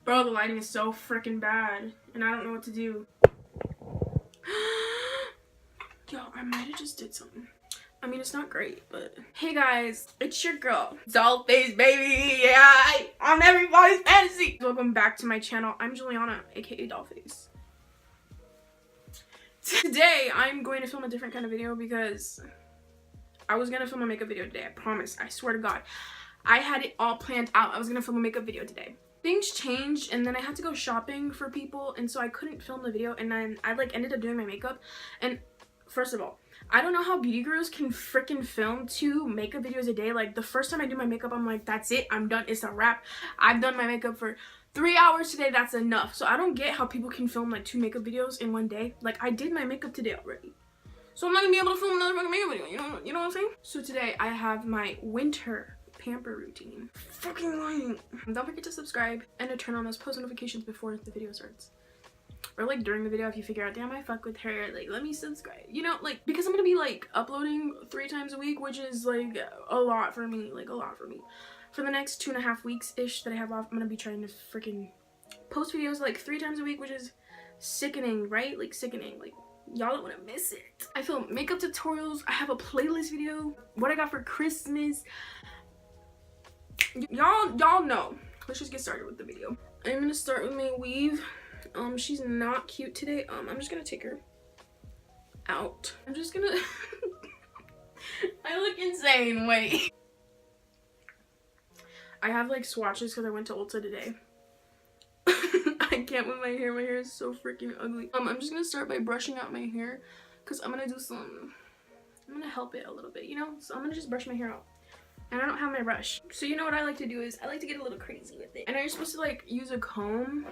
Bro, the lighting is so freaking bad, and I don't know what to do. Yo, I might have just did something. I mean, it's not great, but hey guys, it's your girl, Dollface, baby. Yeah, I'm everybody's fantasy. Welcome back to my channel. I'm Juliana, aka Dollface. Today, I'm going to film a different kind of video because I was gonna film a makeup video today. I promise. I swear to God, I had it all planned out. I was gonna film a makeup video today. Things changed, and then I had to go shopping for people, and so I couldn't film the video. And then I ended up doing my makeup. And first of all, I don't know how beauty gurus can freaking film 2 makeup videos a day. Like, the first time I do my makeup, I'm like, that's it, I'm done, it's a wrap. I've done my makeup for 3 hours today, that's enough. So I don't get how people can film like 2 makeup videos in one day. Like, I did my makeup today already, so I'm not gonna be able to film another fucking makeup video. You know what I'm saying? So today I have my winter pamper routine. Fucking lying. Don't forget to subscribe and to turn on those post notifications before the video starts. Or like during the video, if you figure out, damn, I fuck with her, like, let me subscribe. You know, like, because I'm gonna be like uploading 3 times a week, which is like a lot for me, For the next 2.5 weeks-ish that I have off, I'm gonna be trying to freaking post videos like 3 times a week, which is sickening, right? Like, sickening. Like, y'all don't want to miss it. I film makeup tutorials. I have a playlist video. What I got for Christmas. Y'all know. Let's just get started with the video. I'm gonna start with my weave. She's not cute today. I'm just gonna take her out. I'm just gonna I look insane. Wait. I have like swatches because I went to Ulta today. I can't with my hair. My hair is so freaking ugly. I'm just gonna start by brushing out my hair because I'm gonna help it a little bit, you know? So I'm gonna just brush my hair out. And I don't have my brush. So you know what I like to do is I like to get a little crazy with it. I know you're supposed to like use a comb,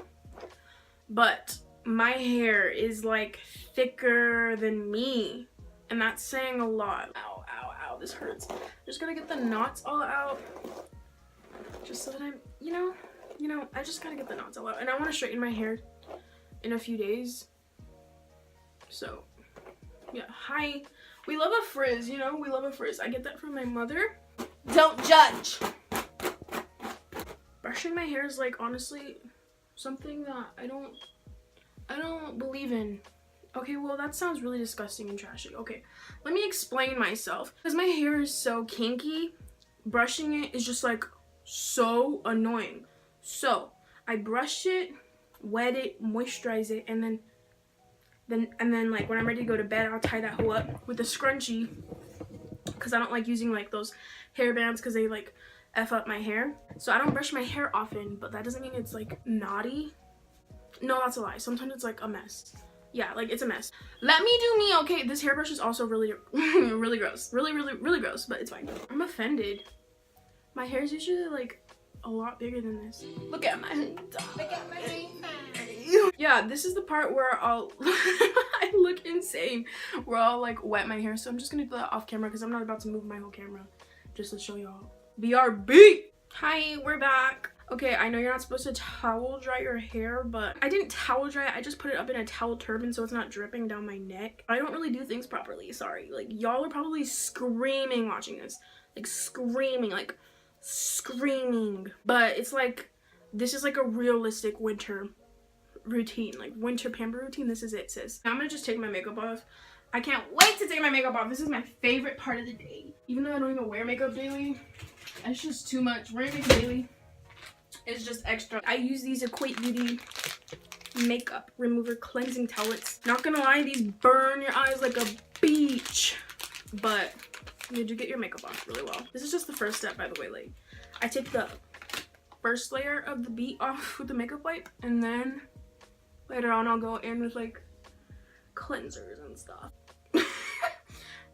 but my hair is like thicker than me, and that's saying a lot. Ow, ow, ow, this hurts. Just gotta get the knots all out, just so that I'm, you know, I just gotta get the knots all out. And I want to straighten my hair in a few days. So yeah, hi. We love a frizz, you know, we love a frizz. I get that from my mother. Don't judge. Brushing my hair is like honestly something that I don't believe in. Okay, well, that sounds really disgusting and trashy. Okay, let me explain myself. Because my hair is so kinky, brushing it is just like so annoying. So I brush it, wet it, moisturize it, and then like when I'm ready to go to bed, I'll tie that hoe up with a scrunchie, because I don't like using like those hair bands because they like F up my hair. So I don't brush my hair often, but that doesn't mean it's like naughty. No, that's a lie. Sometimes it's like a mess. Yeah, like it's a mess. Let me do me, okay? This hairbrush is also really really gross. Really gross, but it's fine. I'm offended. My hair is usually like a lot bigger than this. Look at my Look at my Yeah, this is the part where I'll I look insane, where I'll like wet my hair. So I'm just gonna do that off camera because I'm not about to move my whole camera just to show y'all. BRB! Hi, we're back. Okay, I know you're not supposed to towel dry your hair, but I didn't towel dry it. I just put it up in a towel turban so it's not dripping down my neck. I don't really do things properly, sorry. Like, y'all are probably screaming watching this. Like, screaming. But it's like, this is like a realistic winter routine. Like, winter pamper routine. This is it, sis. Now I'm gonna just take my makeup off. I can't wait to take my makeup off. This is my favorite part of the day. Even though I don't even wear makeup daily, it's just too much. Wearing makeup daily is just extra. I use these Equate Beauty makeup remover cleansing towelettes. Not gonna lie, these burn your eyes like a beach, but you do get your makeup off really well. This is just the first step, by the way. Like, I take the first layer of the beat off with the makeup wipe, and then later on I'll go in with like cleansers and stuff.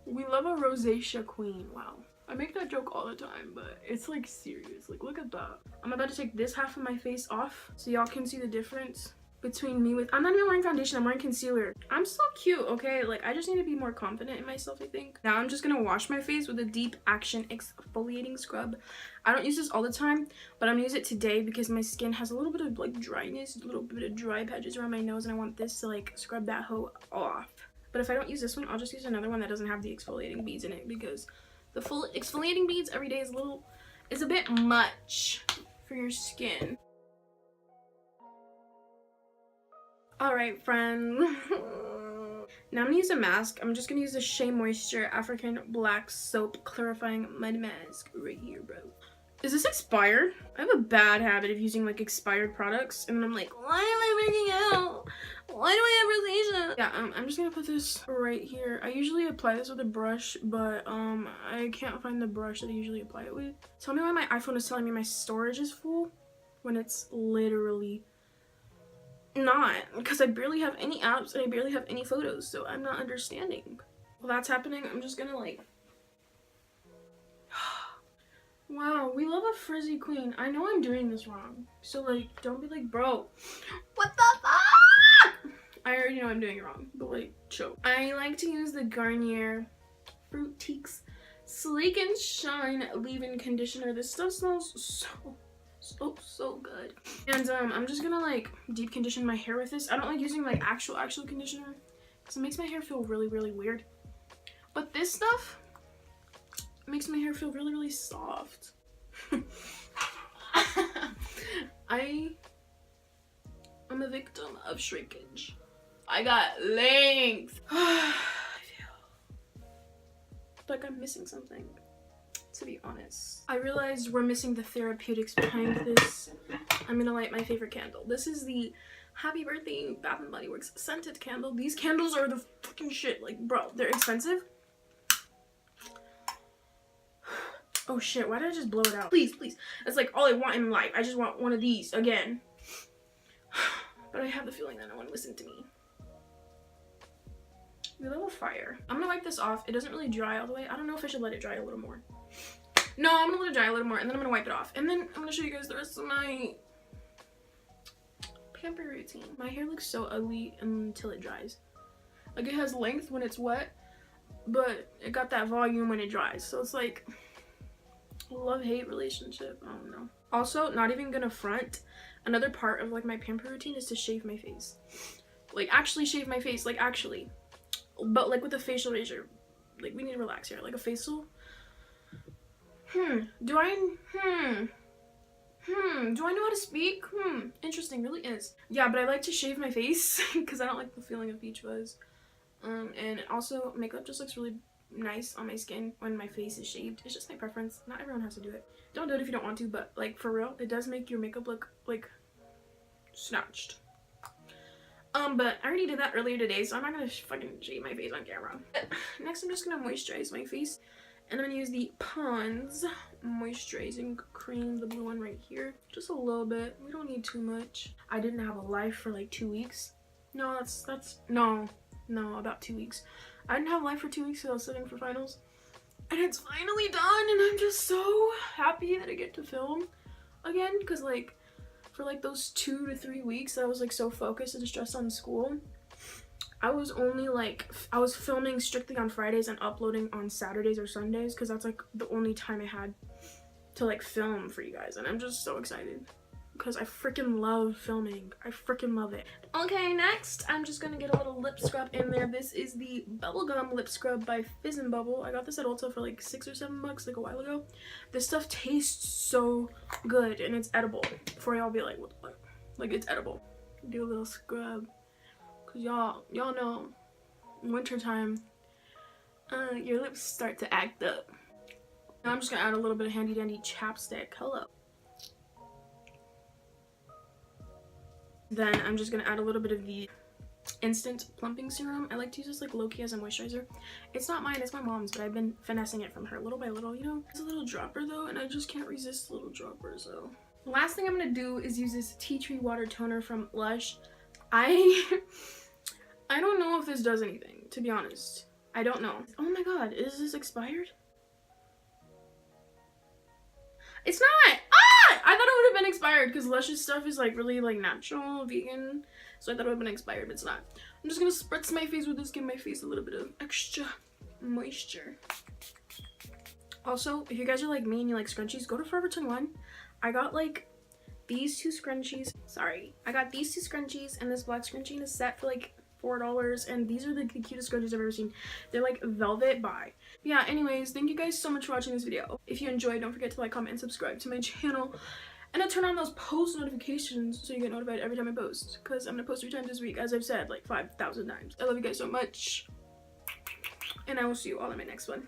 We love a rosacea queen. Wow, I make that joke all the time, but it's like serious. Like, look at that. I'm about to take this half of my face off so y'all can see the difference between me with, I'm not even wearing foundation, I'm wearing concealer. I'm so cute, okay? Like, I just need to be more confident in myself, I think. Now I'm just gonna wash my face with a Deep Action exfoliating scrub. I don't use this all the time, but I'm gonna use it today because my skin has a little bit of like dryness, a little bit of dry patches around my nose, and I want this to like scrub that hoe off. But if I don't use this one, I'll just use another one that doesn't have the exfoliating beads in it, because the full exfoliating beads every day is a bit much for your skin. Alright, friend. Now I'm gonna use a mask. I'm just gonna use the Shea Moisture African Black Soap Clarifying Mud Mask right here, bro. Is this expired? I have a bad habit of using like expired products, and I'm like, why am I breaking out? Why do I have rosacea? Yeah, I'm just gonna put this right here. I usually apply this with a brush, but I can't find the brush that I usually apply it with. Tell me why my iPhone is telling me my storage is full when it's literally not, because I barely have any apps and I barely have any photos, so I'm not understanding. While that's happening, I'm just gonna like wow, we love a frizzy queen. I know I'm doing this wrong, so like don't be like, bro, what the fuck? I already know I'm doing it wrong, but like chill. I like to use the Garnier Fructiques Sleek and Shine leave-in conditioner. This stuff smells so good. And I'm just gonna like deep condition my hair with this. I don't like using like actual conditioner because it makes my hair feel really weird, but this stuff makes my hair feel really soft. I'm a victim of shrinkage. I got length. I feel like I'm missing something, to be honest. I realized we're missing the therapeutics behind this. I'm gonna light my favorite candle. This is the Happy Birthday Bath & Body Works scented candle. These candles are the fucking shit. Like, bro, they're expensive. Oh shit, why did I just blow it out? Please. That's like all I want in life. I just want one of these again. But I have the feeling that no one listened to me. We love a fire. I'm gonna wipe this off. It doesn't really dry all the way. I don't know if I should let it dry a little more. No, I'm gonna let it dry a little more and then I'm gonna wipe it off. And then I'm gonna show you guys the rest of my pamper routine. My hair looks so ugly until it dries. Like, it has length when it's wet, but it got that volume when it dries. So it's like love-hate relationship. I don't know. Also, not even gonna front, another part of like my pamper routine is to shave my face. Like, actually shave my face, like actually, but like with a facial razor. Like, we need to relax here. Like a facial. Do I know how to speak? Interesting, really is. Yeah, but I like to shave my face because I don't like the feeling of beach fuzz. And also makeup just looks really nice on my skin when my face is shaved. It's just my preference. Not everyone has to do it. Don't do it if you don't want to, but like for real, it does make your makeup look like snatched. But I already did that earlier today, so I'm not gonna fucking shave my face on camera. Next, I'm just gonna moisturize my face, and I'm gonna use the Pond's moisturizing cream, the blue one right here. Just a little bit. We don't need too much. I didn't have a life for like 2 weeks. No, no, about 2 weeks. I didn't have life for 2 weeks because I was studying for finals, and it's finally done, and I'm just so happy that I get to film again, because like for like those 2 to 3 weeks I was like so focused and stressed on school. I was only like, I was filming strictly on Fridays and uploading on Saturdays or Sundays because that's like the only time I had to like film for you guys, and I'm just so excited because I freaking love filming. I freaking love it. Okay, next I'm just gonna get a little lip scrub in there. This is the Bubblegum Lip Scrub by Fizz and Bubble. I got this at Ulta for like $6 or $7 like a while ago. This stuff tastes so good, and it's edible. Before y'all be like, what the fuck? Like, it's edible. Do a little scrub, cause y'all know wintertime, your lips start to act up. Now I'm just gonna add a little bit of handy dandy chapstick. Hello. Then I'm just gonna add a little bit of the instant plumping serum. I like to use this like low-key as a moisturizer. It's not mine, it's my mom's, but I've been finessing it from her little by little, you know. It's a little dropper though, and I just can't resist little droppers. So the last thing I'm gonna do is use this tea tree water toner from Lush. I don't know if this does anything, to be honest. I don't know. Oh my god, is this expired? It's not! I thought it would have been expired because Lush's stuff is like really like natural, vegan. So I thought it would have been expired, but it's not. I'm just gonna spritz my face with this, give my face a little bit of extra moisture. Also, if you guys are like me and you like scrunchies, go to Forever 21. I got like these two scrunchies. Sorry. I got these two scrunchies and this black scrunchie in a set for like $4, and these are the cutest scrunchies I've ever seen. They're like velvet by. Yeah, anyways, thank you guys so much for watching this video. If you enjoyed, don't forget to like, comment, and subscribe to my channel. And I'll turn on those post notifications so you get notified every time I post. Because I'm going to post 3 times this week, as I've said like 5,000 times. I love you guys so much. And I will see you all in my next one.